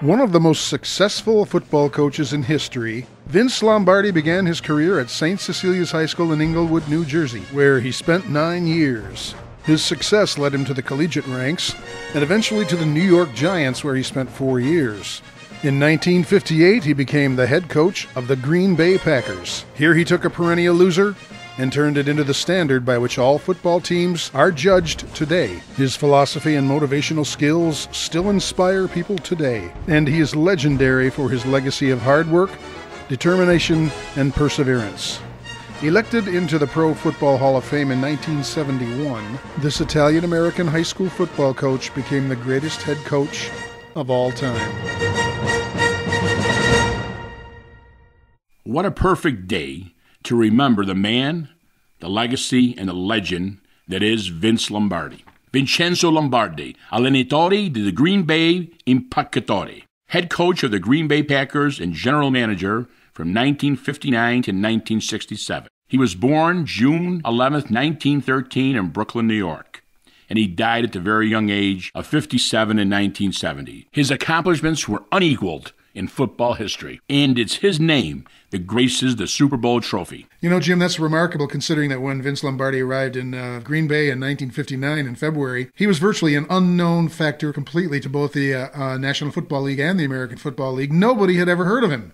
One of the most successful football coaches in history, Vince Lombardi began his career at St. Cecilia's High School in Englewood, New Jersey, where he spent 9 years. His success led him to the collegiate ranks and eventually to the New York Giants, where he spent 4 years. In 1958, he became the head coach of the Green Bay Packers. Here he took a perennial loser and turned it into the standard by which all football teams are judged today. His philosophy and motivational skills still inspire people today, and he is legendary for his legacy of hard work, determination, and perseverance. Elected into the Pro Football Hall of Fame in 1971, this Italian-American high school football coach became the greatest head coach of all time. What a perfect day to remember the man, the legacy, and the legend that is Vince Lombardi. Vincenzo Lombardi, allenatore di Green Bay Impacatore, head coach of the Green Bay Packers and general manager from 1959 to 1967. He was born June 11, 1913 in Brooklyn, New York, and he died at the very young age of 57 in 1970. His accomplishments were unequaled in football history, and it's his name that graces the Super Bowl trophy. You know, Jim, that's remarkable considering that when Vince Lombardi arrived in Green Bay in 1959 in February, he was virtually an unknown factor completely to both the National Football League and the American Football League. Nobody had ever heard of him.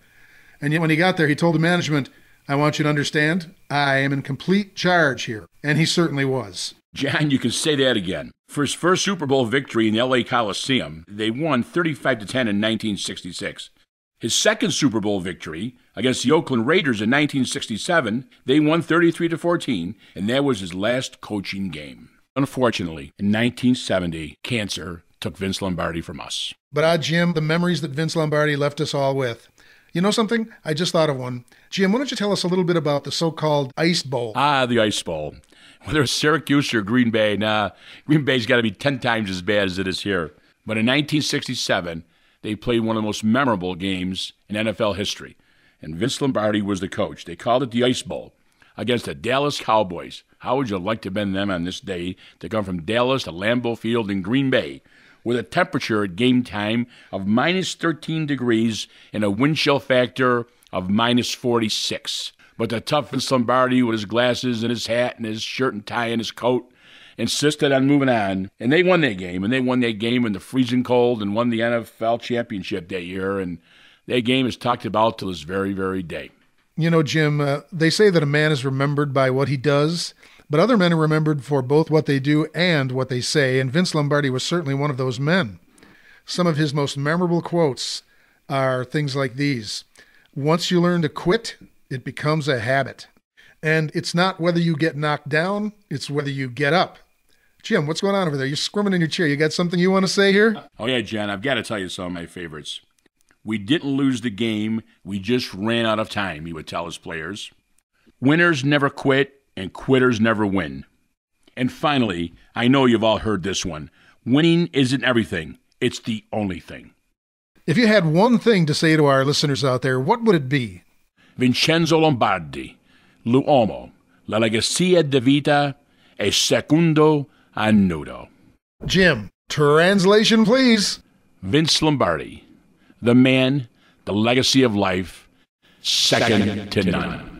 And yet when he got there, he told the management, "I want you to understand, I am in complete charge here." And he certainly was. John, you can say that again. For his first Super Bowl victory in the LA Coliseum, they won 35-10 in 1966. His second Super Bowl victory against the Oakland Raiders in 1967, they won 33-14, and that was his last coaching game. Unfortunately, in 1970, cancer took Vince Lombardi from us. But Jim, the memories that Vince Lombardi left us all with. You know something? I just thought of one. Jim, why don't you tell us a little bit about the so-called Ice Bowl? The Ice Bowl. Whether it's Syracuse or Green Bay, Green Bay's got to be 10 times as bad as it is here. But in 1967, they played one of the most memorable games in NFL history, and Vince Lombardi was the coach. They called it the Ice Bowl against the Dallas Cowboys. How would you like to have been them on this day to come from Dallas to Lambeau Field in Green Bay with a temperature at game time of minus 13 degrees and a wind chill factor of minus 46. But the tough Vince Lombardi with his glasses and his hat and his shirt and tie and his coat insisted on moving on, and they won that game. And they won that game in the freezing cold and won the NFL championship that year. And that game is talked about till this very, very day. You know, Jim, they say that a man is remembered by what he does, but other men are remembered for both what they do and what they say, and Vince Lombardi was certainly one of those men. Some of his most memorable quotes are things like these: "Once you learn to quit, it becomes a habit. And it's not whether you get knocked down, it's whether you get up." Jim, what's going on over there? You're squirming in your chair. You got something you want to say here? Oh, yeah, John, I've got to tell you some of my favorites. "We didn't lose the game. We just ran out of time," he would tell his players. "Winners never quit, and quitters never win." And finally, I know you've all heard this one: winning isn't everything. It's the only thing. If you had one thing to say to our listeners out there, what would it be? Vincenzo Lombardi, l'uomo, la legacia de vita, e secondo a nudo. Jim, translation please. Vince Lombardi, the man, the legacy of life, second to none.